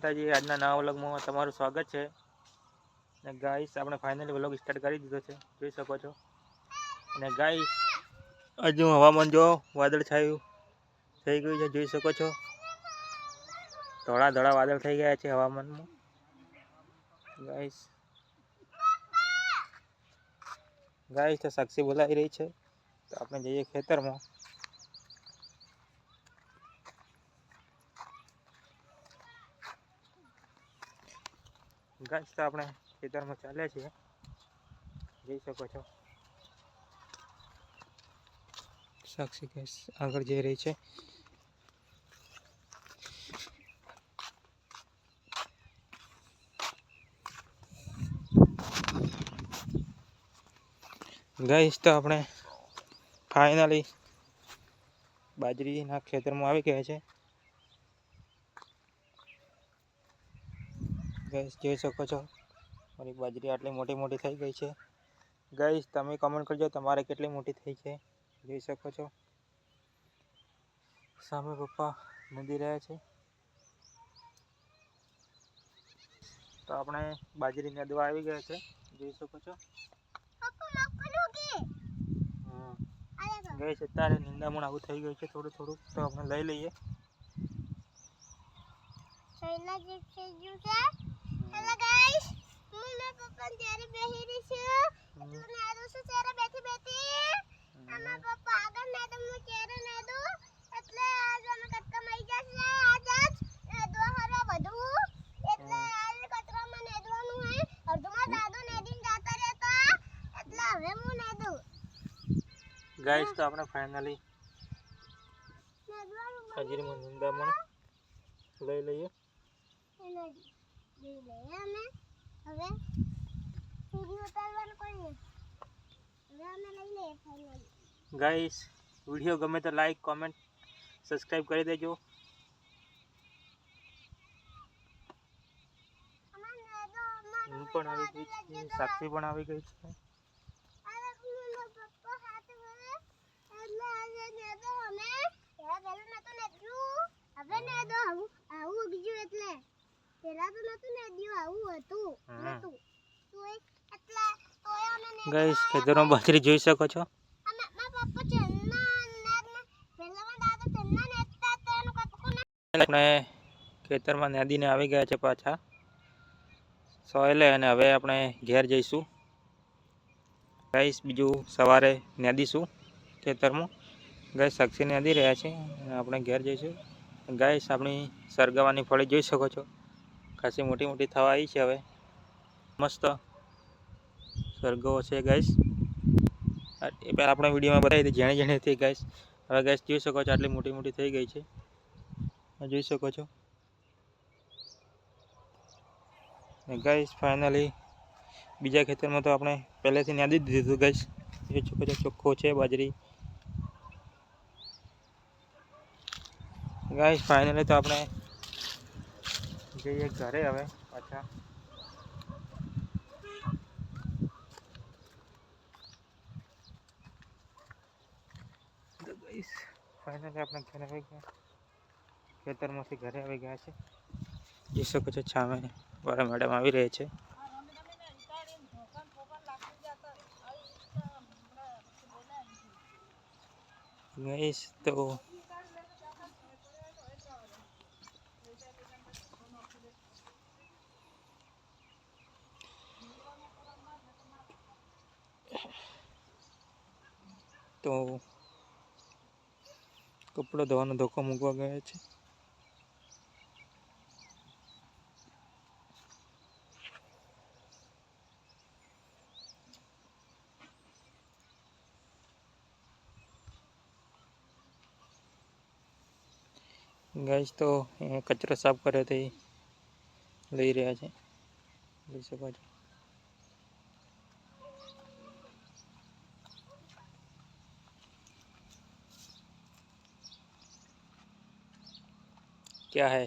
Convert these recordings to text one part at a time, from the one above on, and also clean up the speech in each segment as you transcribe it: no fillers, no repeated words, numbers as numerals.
માતાજી, આજના નવા વ્લોગમાં તમારું સ્વાગત છે. અને ગાઈસ આપણે ફાઇનલી વ્લોગ સ્ટાર્ટ કરી દીધો છે, જોઈ શકો છો. અને ગાઈસ હજુ હવામાન જો વાદળછાયું થઈ ગયું છે, જોઈ શકો છો. ધોળા ધોળા વાદળ થઈ ગયા છે હવામાનમાં. ગાઈસ તો સાક્ષી બોલાવી રહી છે, તો આપણે જઈએ ખેતરમાં. ગાઈસ તો આપણે ખેતરમાં ચાલ્યા છીએ, જોઈ શકો છો. સાક્ષી ગાઈસ આગળ જઈ રહી છે. ગાઈસ તો આપણે ફાઇનલી બાજરીના ખેતરમાં આવી ગયા છે. ગાઈસ જોઈ શકો છો, મારી બાજરી આટલી મોટી મોટી થઈ ગઈ છે. ગાઈસ તમે કમેન્ટ કરજો તમારે કેટલી મોટી થઈ છે, જોઈ શકો છો. સામે પપ્પા નદી રહ્યા છે, તો આપણે બાજરી નદવા આવી ગયા છે, જોઈ શકો છો. ગાઈસ અત્યારે નિંદામણ આવું થઈ ગયું છે થોડું થોડું, તો આપણે લઈ લઈએ. હેલો ગાઈસ, હું ને પપ્પા ત્યારે બેહી રહી છું. એટલે નાદું છું ત્યારે બેઠી આમાં પપ્પા આગળ ના તો હું ત્યારે નાદું. એટલે આજ અમે કટકા મઈ જશે આજ નાદવા હારા બધું. એટલે આજ કચરામાં નાદવાનું હે. અડધુમાં દાદો નાદીને જાતા રહેતા, એટલે હવે હું નાદું. ગાઈસ તો આપણે ફાઇનલી બાજરીમાં નિંદામણ લઈ લઈએ. હવે સીડી ઉતારવાનું કોઈને. હવે અમે લઈ લઈએ ફાઇનલી. ગાઈસ વિડીયો ગમે તો લાઈક કોમેન્ટ સબસ્ક્રાઇબ કરી દેજો. હું પણ આવી ગઈ છે, સાક્ષી પણ આવી ગઈ છે. ગાઈસ ખેતરમાં બાજરી જોઈ શકો છો. આપણે ખેતરમાં નાદીને આવી ગયા છે પાછા સોયલે, અને હવે આપણે ઘેર જઈશું. ગાઈસ બીજું સવારે નાદીશું ખેતરમાં. ગાઈસ સાક્ષી નાદી રહ્યા છે અને આપણે ઘેર જઈશું. ગાઈસ આપણી સરગવાની ફળી જોઈ શકો છો, ખાસી મોટી મોટી થવા આવી છે. હવે મસ્ત સરગવો છે ગાઈસ. એ પહેલાં આપણે વિડીયોમાં બતાવી હતી જેણે જેણે હતી ગાઈસ. હવે ગાઈસ જોઈ શકો છો આટલી મોટી મોટી થઈ ગઈ છે, જોઈ શકો છો. ગાઈસ ફાઇનલી બીજા ખેતરમાં તો આપણે પહેલેથી નાદી દીધું હતું ગાઈસ. જોઈ શકો છો ચોખ્ખો છે બાજરી. ગાઈસ ફાઇનલી તો આપણે જઈએ ઘરે હવે પાછા. ગાઈસ ફાઇનલી આપણે ઘરે આવી ગયા, ખેતરમાંથી ઘરે આવી ગયા છે. જોઈ શકો છો સામે મારા મેડમ આવી રહે છે. ગાઈસ તો કપડો ધોવાનો ધોકો મૂકવા ગયા છે. ગાઈસ તો કચરો સાફ કર્યો તે લઈ રહ્યા છે, જોઈ શકો છો. क्या है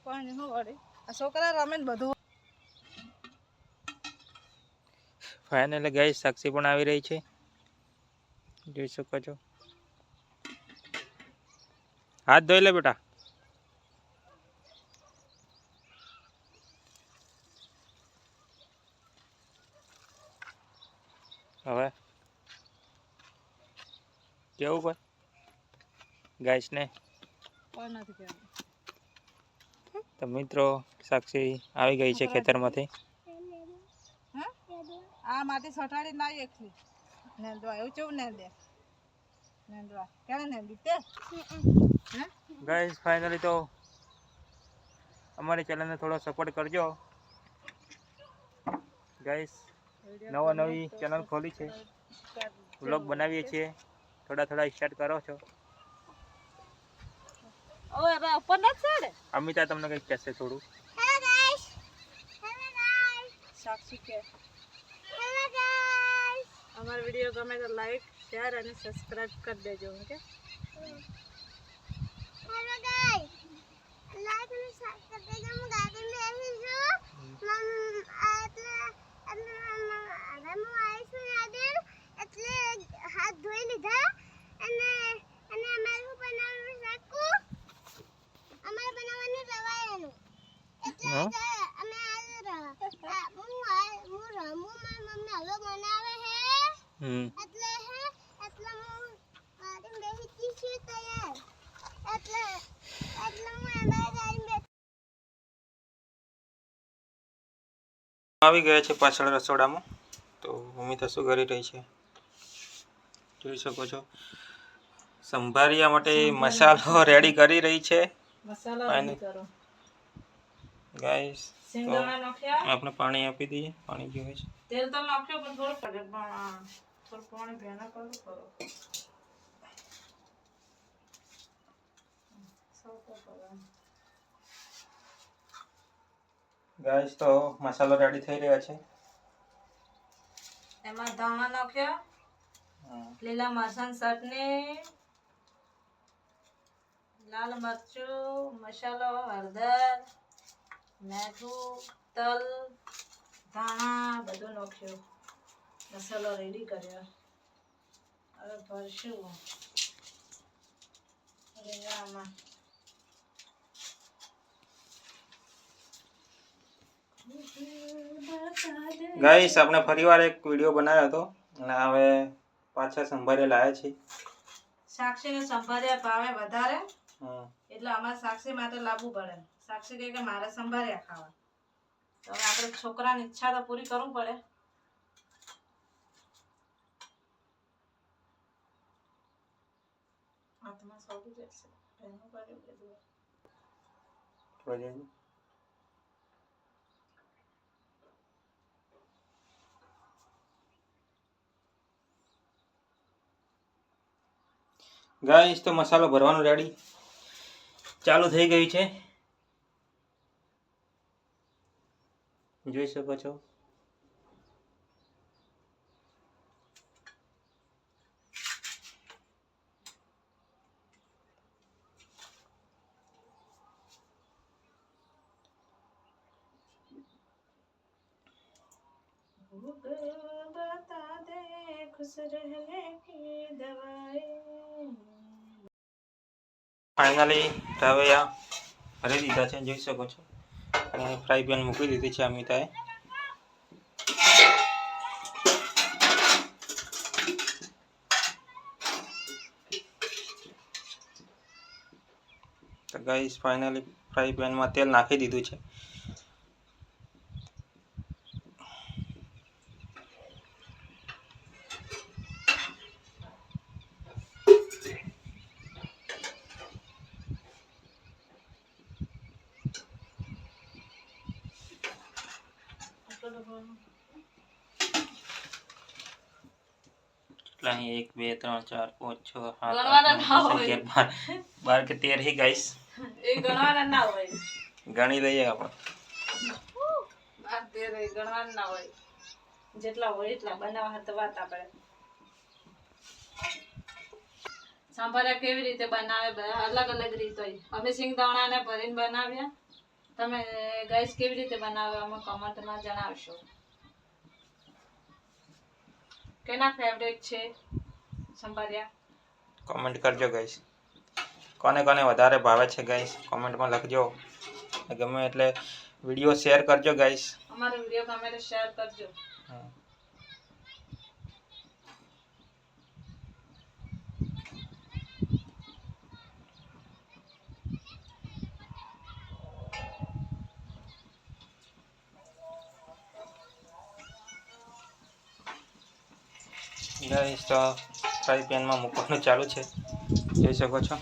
पानी हो गड़े आ छोकरा रमे બધું. ફાઇનલી ગાઈસ સાક્ષી પણ આવી રહી છે, જોઈ શકો છો. હાથ ધોઈ લે બેટા. કેવું કોઈ ગાઈસને કોઈ નથી કહેવાનું. તો મિત્રો સાક્ષી આવી ગઈ છે ખેતરમાંથી. હા આ માટી સટાડી ના એકલી નેંદવા એવું કેવું નેંદે નેંદવા ક્યારે નેંદી તે હે ગાઈસ ફાઇનલી તો અમારી ચેનલને થોડો સપોર્ટ કરજો ગાઈસ. નવી ચેનલ ખોલી છે, વ્લોગ બનાવીએ છીએ, થોડા સ્ટાર્ટ કરો છો. ઓય હવે ઉપર ન ચડે. અમિતા તમને કંઈક કહેશે થોડું. હેલો ગાઈસ, હેલો ગાઈસ, સાક્ષી કે હેલો ગાઈસ. અમારો વિડીયો ગમે તો લાઈક શેર અને સબસ્ક્રાઇબ કરી દેજો. ઓકે હેલો ગાઈસ, લાઈક અને સબસ્ક્રાઇબ કરી દેજો. હું ગાર્ડન બેસી છું. હું આવીશું ગાર્ડન એટલે હાથ ધોઈ લીધા અને અમારે શું બનાવવાનું શાકું અમારે બનાવવાનું રવાયાનું એટલે અમે આજે હું રમું મારી મમ્મી હવે બનાવે હે એટલે હું ગાર્ડન બેસી છું તૈયાર એટલે હું અમારે ગાર્ડન આવી ગયા છે પાછળ રસોડામાં. તો મમ્મી તો શું કરી રહી છે જોઈ શકો છો. સંભારિયા માટે મસાલો રેડી કરી રહી છે મસાલા રેડી કરો. ગાઈસ સિંગદાણા નાખ્યા. આપણે પાણી આપી દઈએ. પાણી જોઈએ છે. તેલ તો નાખ્યો પણ થોડું પડે પણ થોડું પાણી ભેના કરો ગાઈસ તો મસાલો રેડી થઈ રહ્યો છે. એમાં ધાણા નાખ્યા, લીલા મરચાં ચટણી, લાલ મરચું, મસાલો, હળદર, મીઠું, તલ, ધાણા બધું નાખ્યું. મસાલો રેડી કર્યો. હવે ભરશું રીંગણામાં. ગાઈસ આપણે ફરીવાર એક વિડિયો બનાવ્યો હતો અને હવે પાછા સંભારે લાયા છે. સાક્ષીને સંભાર્યા ભાવે વધારે એટલે અમારે સાક્ષી માટે લાવવું પડે. સાક્ષી કહે કે મારે સંભાર્યા ખાવા. તો હવે આપણે છોકરાની ઈચ્છા તો પૂરી કરવું પડે. હાથમાં સોંપી જશે. એનું કર્યું બધું. ગાઈસ તો મસાલો ભરવાનું રેડી ચાલુ થઈ ગયું છે જોઈ શકો છો. बता दे खुश रहने की दवाई. ફાઇનલી રવૈયા ભરી દીધા છે જોઈ શકો છો. અને ફ્રાય પેન મૂકી દીધી છે અમિતાએ. તો ગાઈસ ફાઇનલી ફ્રાય પેનમાં તેલ નાખી દીધું છે. અહીં 1 2 3 4 5 6 7 8 9 10 11 12 કે 13 હી ગાઈસ. એ ગણવાના ના હોય. ગણી લઈએ આપણે. 12 13 ગણવાના ના હોય. જેટલા હોય એટલા બનાવવા તો વાત આપણે. સંભારા કેવી રીતે બનાવે અલગ અલગ રીત હોય. અમે સિંગદાણાને ભરીને બનાવ્યા. તમે ગાઈસ કેવી રીતે બનાવો અમે કમેન્ટમાં જણાવશો. કેના ફેવરેટ છે સંભારિયા કમેન્ટ કરજો ગાઈસ. કોને કોને વધારે ભાવે છે ગાઈસ કમેન્ટમાં લખજો. ગમે એટલે વિડિયો શેર કરજો ગાઈસ. અમારો વિડિયો ગમે તો શેર કરજો. ગાઈસ તો ફ્રાય પેનમાં મૂકવાનું ચાલુ છે, જોઈ શકો છો.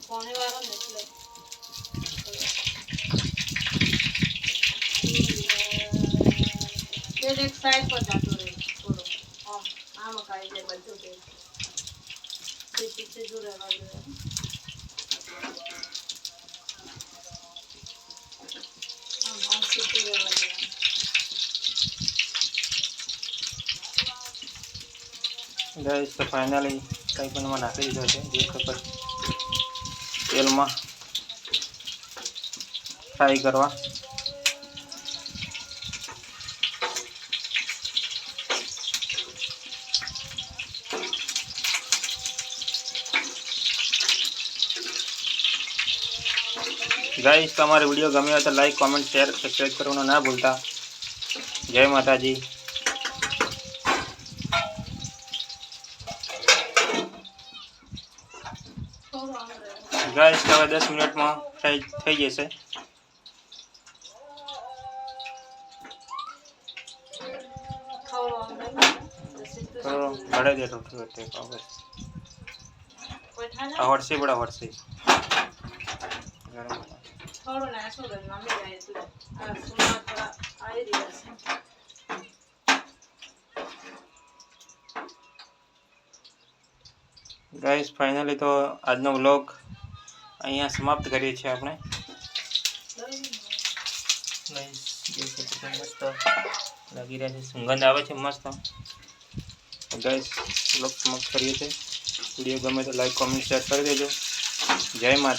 કોને વાળો ને એટલે તેલ એક સાઈડ પર જતો રહે થોડો આમ ખાઈ જાય બધું તેલ સીધું રહેવા જોઈએ. આમ સીધું રહેવા જોઈએ. ગાઈસ તો ફાઇનલી ફ્રાય પેનમાં નાખી દીધો છે, જે ખબર તેલમાં ફ્રાય કરવા. ગાઈસ તમારો વિડીયો ગમ્યો હોય તો લાઈક કોમેન્ટ શેર સબસ્ક્રાઈબ કરવાનું ના ભૂલતા. જય માતાજી. ગાઈસ હવે 10 મિનિટમાં ફ્રાય થઈ જશે. થોડો ભળે દે તો હળસી બડા હળસી થોડું નાખો ને મમ્મી જાય એટલે આ સુના થોડા આવી રહ્યા છે. ગાઈસ ફાઇનલી તો આજનો વ્લોગ અહીંયા સમાપ્ત કરીએ છીએ આપણે. ગાઈસ મસ્ત લાગી રહ્યા છે, સુગંધ આવે છે મસ્ત. ગાઈસ વ્લોગ સમાપ્ત કરીએ છીએ. વિડીયો ગમે તો લાઈક કોમેન્ટ શેર કરી દેજો. જય માતા.